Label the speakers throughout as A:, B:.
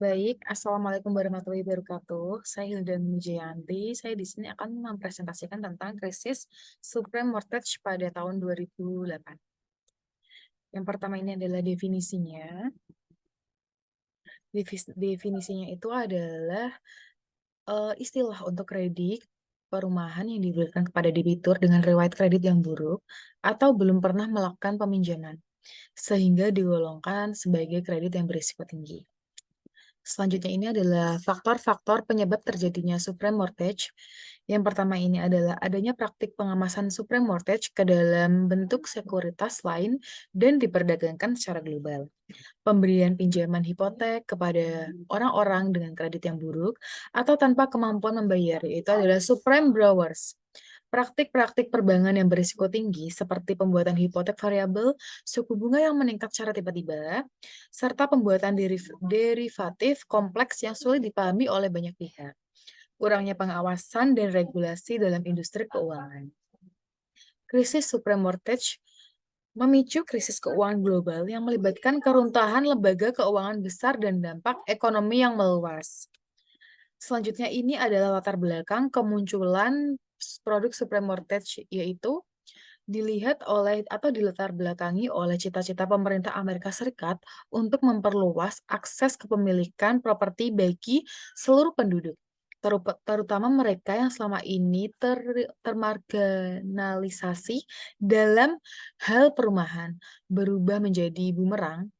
A: Baik, Assalamualaikum warahmatullahi wabarakatuh. Saya Hilda Wijayanti. Saya di sini akan mempresentasikan tentang krisis subprime mortgage pada tahun 2008. Yang pertama ini adalah definisinya. Definisinya itu adalah istilah untuk kredit perumahan yang diberikan kepada debitur dengan riwayat kredit yang buruk atau belum pernah melakukan peminjaman, sehingga digolongkan sebagai kredit yang berisiko tinggi. Selanjutnya ini adalah faktor-faktor penyebab terjadinya subprime mortgage. Yang pertama ini adalah adanya praktik pengemasan subprime mortgage ke dalam bentuk sekuritas lain dan diperdagangkan secara global. Pemberian pinjaman hipotek kepada orang-orang dengan kredit yang buruk atau tanpa kemampuan membayar, yaitu adalah subprime borrowers. Praktik-praktik perbankan yang berisiko tinggi seperti pembuatan hipotek variabel, suku bunga yang meningkat secara tiba-tiba, serta pembuatan derivatif kompleks yang sulit dipahami oleh banyak pihak. Kurangnya pengawasan dan regulasi dalam industri keuangan. Krisis subprime mortgage memicu krisis keuangan global yang melibatkan keruntuhan lembaga keuangan besar dan dampak ekonomi yang meluas. Selanjutnya ini adalah latar belakang kemunculan produk subprime mortgage, yaitu dilihat oleh atau dilatar belakangi oleh cita-cita pemerintah Amerika Serikat untuk memperluas akses kepemilikan properti bagi seluruh penduduk, terutama mereka yang selama ini termarginalisasi dalam hal perumahan, berubah menjadi bumerang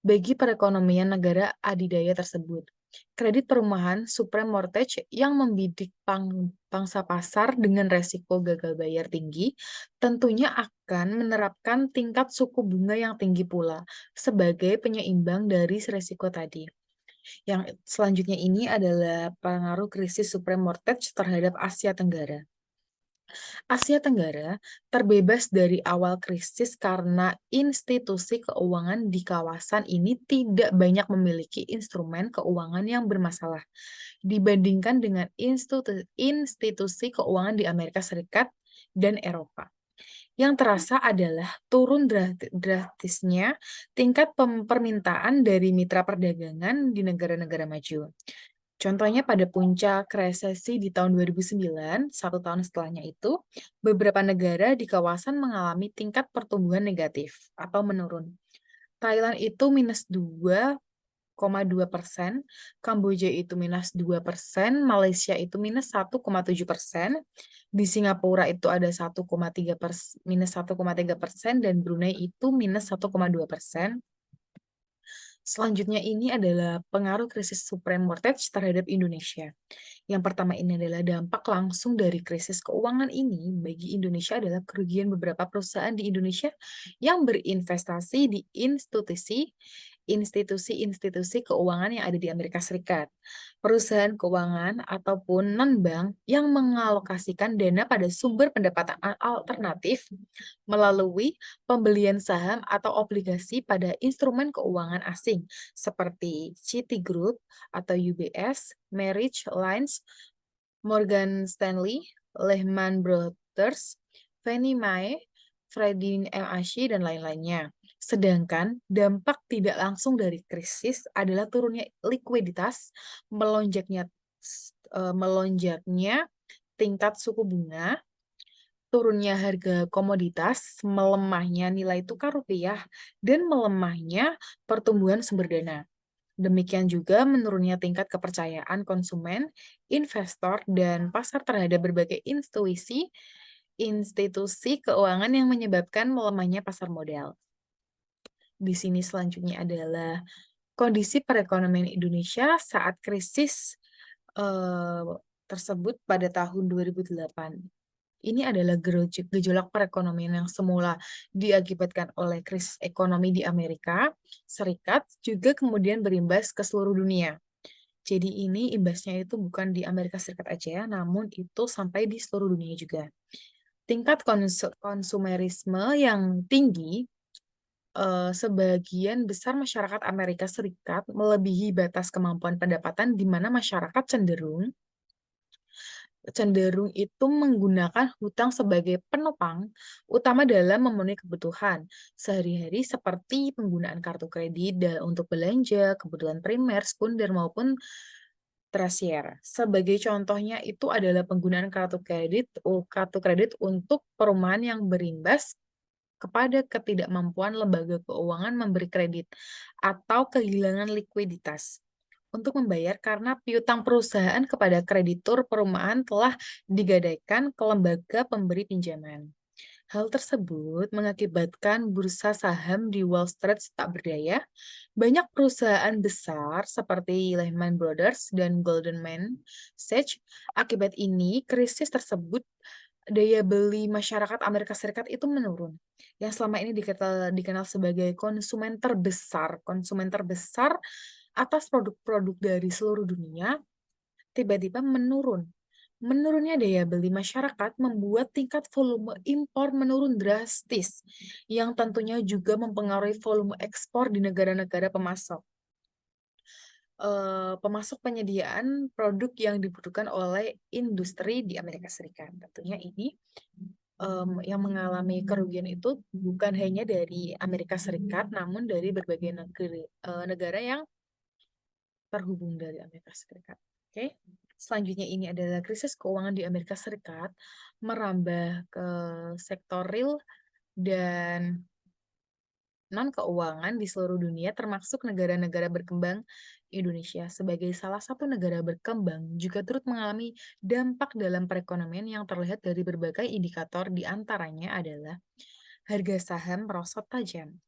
A: bagi perekonomian negara adidaya tersebut. Kredit perumahan subprime mortgage yang membidik pangsa pasar dengan resiko gagal bayar tinggi tentunya akan menerapkan tingkat suku bunga yang tinggi pula sebagai penyeimbang dari resiko tadi. Yang selanjutnya ini adalah pengaruh krisis subprime mortgage terhadap Asia Tenggara. Asia Tenggara terbebas dari awal krisis karena institusi keuangan di kawasan ini tidak banyak memiliki instrumen keuangan yang bermasalah dibandingkan dengan institusi keuangan di Amerika Serikat dan Eropa. Yang terasa adalah turun drastisnya tingkat permintaan dari mitra perdagangan di negara-negara maju. Contohnya pada puncak resesi di tahun 2009, satu tahun setelahnya itu, beberapa negara di kawasan mengalami tingkat pertumbuhan negatif atau menurun. Thailand itu -2,2%, Kamboja itu -2%, Malaysia itu -1,7%, di Singapura itu ada -1,3%, dan Brunei itu -1,2%. Selanjutnya ini adalah pengaruh krisis subprime mortgage terhadap Indonesia. Yang pertama ini adalah dampak langsung dari krisis keuangan ini bagi Indonesia adalah kerugian beberapa perusahaan di Indonesia yang berinvestasi di institusi-institusi keuangan yang ada di Amerika Serikat. Perusahaan keuangan ataupun non-bank yang mengalokasikan dana pada sumber pendapatan alternatif melalui pembelian saham atau obligasi pada instrumen keuangan asing seperti Citigroup atau UBS, Merrill Lynch, Morgan Stanley, Lehman Brothers, Fannie Mae, Freddie MH, dan lain-lainnya. Sedangkan dampak tidak langsung dari krisis adalah turunnya likuiditas, melonjaknya tingkat suku bunga, turunnya harga komoditas, melemahnya nilai tukar rupiah, dan melemahnya pertumbuhan sumber dana. Demikian juga menurunnya tingkat kepercayaan konsumen, investor, dan pasar terhadap berbagai institusi keuangan yang menyebabkan melemahnya pasar modal. Di sini selanjutnya adalah kondisi perekonomian Indonesia saat krisis eh, tersebut pada tahun 2008. Ini adalah gejolak perekonomian yang semula diakibatkan oleh krisis ekonomi di Amerika Serikat, juga kemudian berimbas ke seluruh dunia. Jadi ini imbasnya itu bukan di Amerika Serikat aja, namun itu sampai di seluruh dunia juga. Tingkat konsumerisme yang tinggi, sebagian besar masyarakat Amerika Serikat melebihi batas kemampuan pendapatan di mana masyarakat cenderung cenderung itu menggunakan hutang sebagai penopang utama dalam memenuhi kebutuhan sehari-hari seperti penggunaan kartu kredit untuk belanja, kebutuhan primer, sekunder, maupun tersier. Sebagai contohnya itu adalah penggunaan kartu kredit untuk perumahan yang berimbas kepada ketidakmampuan lembaga keuangan memberi kredit atau kehilangan likuiditas untuk membayar karena piutang perusahaan kepada kreditur perumahan telah digadaikan ke lembaga pemberi pinjaman. Hal tersebut mengakibatkan bursa saham di Wall Street tak berdaya. Banyak perusahaan besar seperti Lehman Brothers dan Goldman Sachs. Akibat ini, krisis tersebut daya beli masyarakat Amerika Serikat itu menurun. Yang selama ini dikenal sebagai konsumen terbesar atas produk-produk dari seluruh dunia, tiba-tiba menurun. Menurunnya daya beli masyarakat membuat tingkat volume impor menurun drastis, yang tentunya juga mempengaruhi volume ekspor di negara-negara pemasok. Pemasok penyediaan produk yang dibutuhkan oleh industri di Amerika Serikat. Tentunya ini yang mengalami kerugian itu bukan hanya dari Amerika Serikat, namun dari berbagai negara yang terhubung dari Amerika Serikat. Oke, selanjutnya ini adalah krisis keuangan di Amerika Serikat merambah ke sektor real dan non-keuangan di seluruh dunia, termasuk negara-negara berkembang. Indonesia sebagai salah satu negara berkembang juga turut mengalami dampak dalam perekonomian yang terlihat dari berbagai indikator, di antaranya adalah harga saham merosot tajam.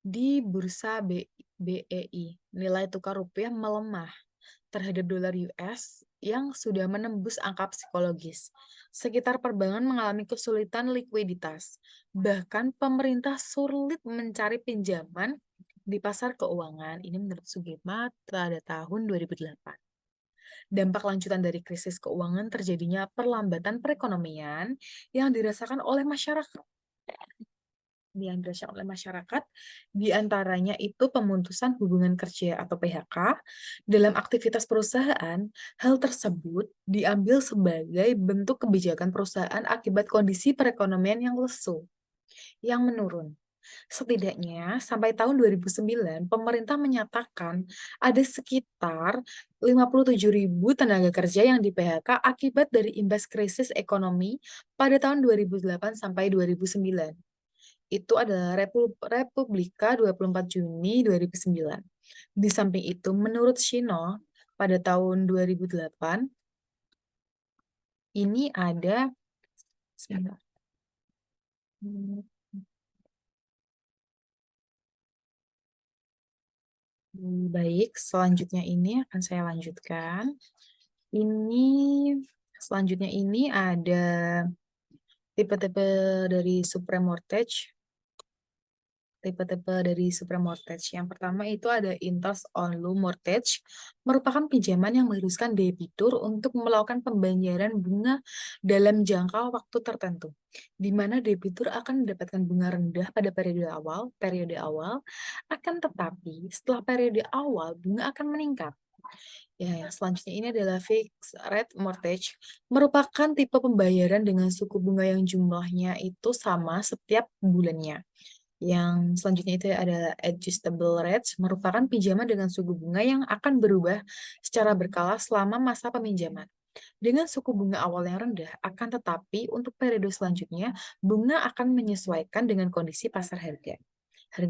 A: Di bursa BEI, nilai tukar rupiah melemah terhadap dolar US yang sudah menembus angka psikologis. Sekitar perbankan mengalami kesulitan likuiditas. Bahkan pemerintah sulit mencari pinjaman di pasar keuangan. Ini menurut Sugima pada tahun 2008. Dampak lanjutan dari krisis keuangan terjadinya perlambatan perekonomian yang dirasakan oleh masyarakat di antaranya itu pemutusan hubungan kerja atau PHK dalam aktivitas perusahaan. Hal tersebut diambil sebagai bentuk kebijakan perusahaan akibat kondisi perekonomian yang lesu, yang menurun. Setidaknya sampai tahun 2009, pemerintah menyatakan ada sekitar 57.000 tenaga kerja yang di PHK akibat dari imbas krisis ekonomi pada tahun 2008 sampai 2009. Itu adalah Republika 24 Juni 2009. Di samping itu, menurut Shino, pada tahun 2008, ini ada, sebentar. Baik, selanjutnya ini akan saya lanjutkan. Selanjutnya ini ada tipe-tipe dari supreme mortgage. Tipe-tipe dari supreme mortgage. Yang pertama itu ada interest on loan mortgage, merupakan pinjaman yang mengharuskan debitur untuk melakukan pembayaran bunga dalam jangka waktu tertentu, di mana debitur akan mendapatkan bunga rendah pada periode awal, akan tetapi setelah periode awal bunga akan meningkat. Ya, selanjutnya ini adalah fixed rate mortgage, merupakan tipe pembayaran dengan suku bunga yang jumlahnya itu sama setiap bulannya. Yang selanjutnya itu adalah adjustable rates, merupakan pinjaman dengan suku bunga yang akan berubah secara berkala selama masa peminjaman. Dengan suku bunga awal yang rendah, akan tetapi untuk periode selanjutnya, bunga akan menyesuaikan dengan kondisi harga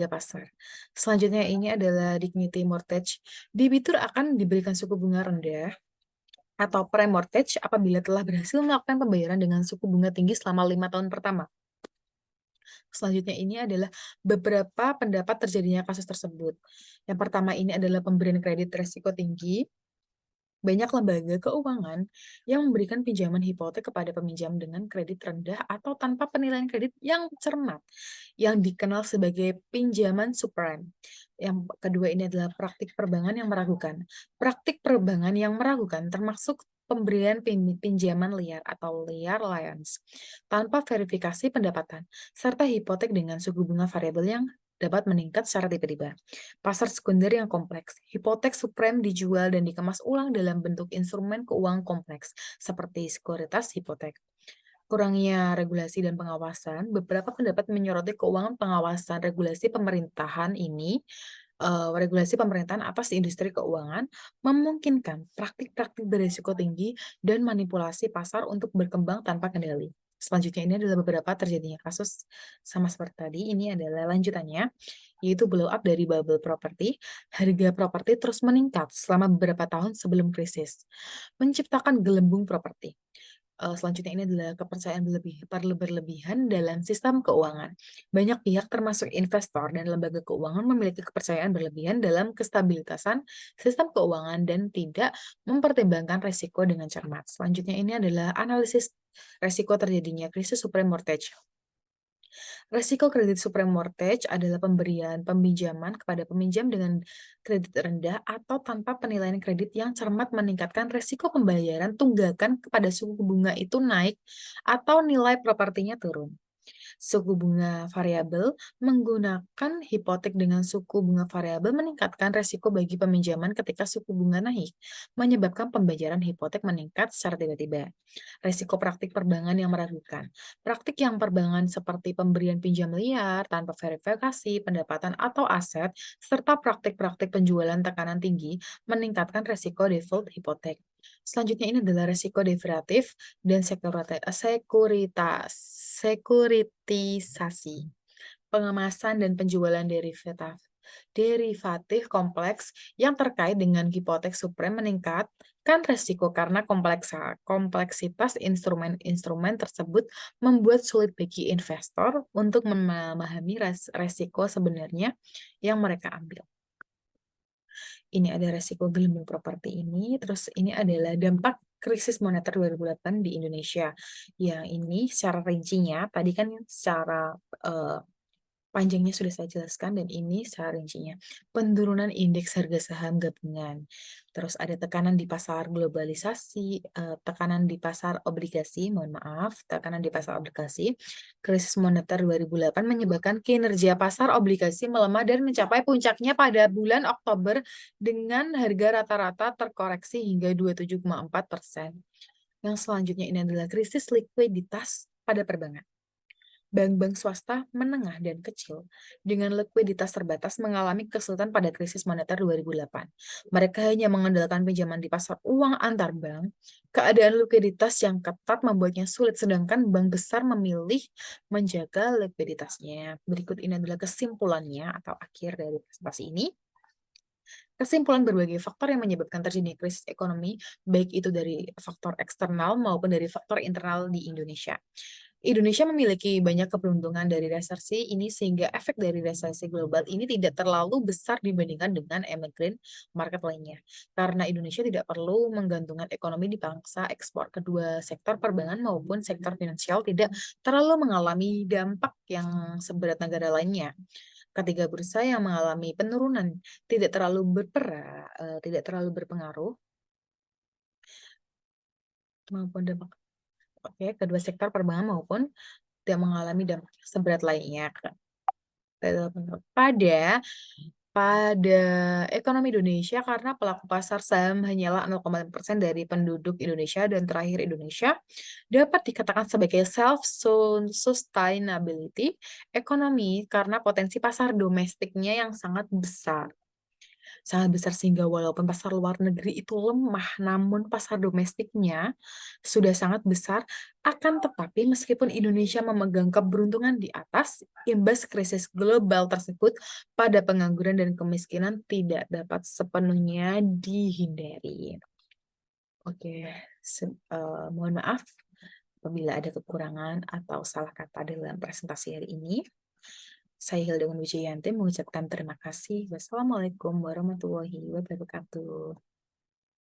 A: pasar. Selanjutnya ini adalah dignity mortgage. Debitur akan diberikan suku bunga rendah atau prime mortgage apabila telah berhasil melakukan pembayaran dengan suku bunga tinggi selama 5 tahun pertama. Selanjutnya ini adalah beberapa pendapat terjadinya kasus tersebut. Yang pertama ini adalah pemberian kredit risiko tinggi. Banyak lembaga keuangan yang memberikan pinjaman hipotek kepada peminjam dengan kredit rendah atau tanpa penilaian kredit yang cermat, yang dikenal sebagai pinjaman subprime. Yang kedua ini adalah praktik perbankan yang meragukan. Praktik perbankan yang meragukan termasuk pemberian pinjaman liar atau liar liance tanpa verifikasi pendapatan, serta hipotek dengan suku bunga variabel yang dapat meningkat secara tiba-tiba. Pasar sekunder yang kompleks. Hipotek subprime dijual dan dikemas ulang dalam bentuk instrumen keuangan kompleks, seperti sekuritas hipotek. Kurangnya regulasi dan pengawasan, beberapa pendapat menyoroti keuangan pengawasan regulasi pemerintahan ini, regulasi pemerintahan atas industri keuangan memungkinkan praktik-praktik berisiko tinggi dan manipulasi pasar untuk berkembang tanpa kendali. Selanjutnya ini adalah beberapa terjadinya kasus sama seperti tadi, ini adalah lanjutannya, yaitu blow up dari bubble property. Harga properti terus meningkat selama beberapa tahun sebelum krisis, menciptakan gelembung properti. Selanjutnya ini adalah kepercayaan berlebihan dalam sistem keuangan. Banyak pihak termasuk investor dan lembaga keuangan memiliki kepercayaan berlebihan dalam kestabilitasan sistem keuangan dan tidak mempertimbangkan risiko dengan cermat. Selanjutnya ini adalah analisis risiko terjadinya krisis subprime mortgage. Resiko kredit subprime mortgage adalah pemberian peminjaman kepada peminjam dengan kredit rendah atau tanpa penilaian kredit yang cermat meningkatkan resiko pembayaran tunggakan kepada suku bunga itu naik atau nilai propertinya turun. Suku bunga variabel menggunakan hipotek dengan suku bunga variabel meningkatkan resiko bagi peminjaman ketika suku bunga naik, menyebabkan pembayaran hipotek meningkat secara tiba-tiba. Resiko praktik perbankan yang meragukan. Praktik yang perbankan seperti pemberian pinjam liar tanpa verifikasi pendapatan atau aset, serta praktik-praktik penjualan tekanan tinggi meningkatkan resiko default hipotek. Selanjutnya ini adalah resiko derivatif dan sekuritisasi. Pengemasan dan penjualan derivatif kompleks yang terkait dengan hipotek subprime meningkatkan resiko karena kompleksitas instrumen-instrumen tersebut membuat sulit bagi investor untuk memahami resiko sebenarnya yang mereka ambil. Ini ada resiko gelembung properti ini, terus ini adalah dampak krisis moneter 2008 di Indonesia. Yang ini secara rincinya, tadi kan secara panjangnya sudah saya jelaskan dan ini secara rincinya. Penurunan indeks harga saham gabungan. Terus ada tekanan di pasar globalisasi, tekanan di pasar obligasi, mohon maaf, tekanan di pasar obligasi. Krisis moneter 2008 menyebabkan kinerja pasar obligasi melemah dan mencapai puncaknya pada bulan Oktober dengan harga rata-rata terkoreksi hingga 27,4%. Yang selanjutnya ini adalah krisis likuiditas pada perbankan. Bank-bank swasta menengah dan kecil dengan likuiditas terbatas mengalami kesulitan pada krisis moneter 2008. Mereka hanya mengandalkan pinjaman di pasar uang antar bank. Keadaan likuiditas yang ketat membuatnya sulit, sedangkan bank besar memilih menjaga likuiditasnya. Berikut ini adalah kesimpulannya atau akhir dari presentasi ini. Kesimpulan berbagai faktor yang menyebabkan terjadinya krisis ekonomi, baik itu dari faktor eksternal maupun dari faktor internal di Indonesia. Indonesia memiliki banyak keberuntungan dari resesi ini sehingga efek dari resesi global ini tidak terlalu besar dibandingkan dengan emerging market lainnya. Karena Indonesia tidak perlu menggantungkan ekonomi di pangsa ekspor, kedua sektor perbankan maupun sektor finansial tidak terlalu mengalami dampak yang seberat negara lainnya. Ketiga bursa yang mengalami penurunan tidak terlalu berpengaruh maupun dampak. Oke, kedua sektor perbankan maupun tidak mengalami dampak seberat lainnya. Pada pada ekonomi Indonesia karena pelaku pasar saham hanyalah 0,5% dari penduduk Indonesia dan terakhir Indonesia dapat dikatakan sebagai self-sustainability ekonomi karena potensi pasar domestiknya yang sangat besar sehingga walaupun pasar luar negeri itu lemah, namun pasar domestiknya sudah sangat besar. Akan tetapi meskipun Indonesia memegang keberuntungan di atas, imbas krisis global tersebut pada pengangguran dan kemiskinan tidak dapat sepenuhnya dihindari. Oke, mohon maaf apabila ada kekurangan atau salah kata dalam presentasi hari ini. Saya Hilda Wijayanti mengucapkan terima kasih. Wassalamualaikum warahmatullahi wabarakatuh.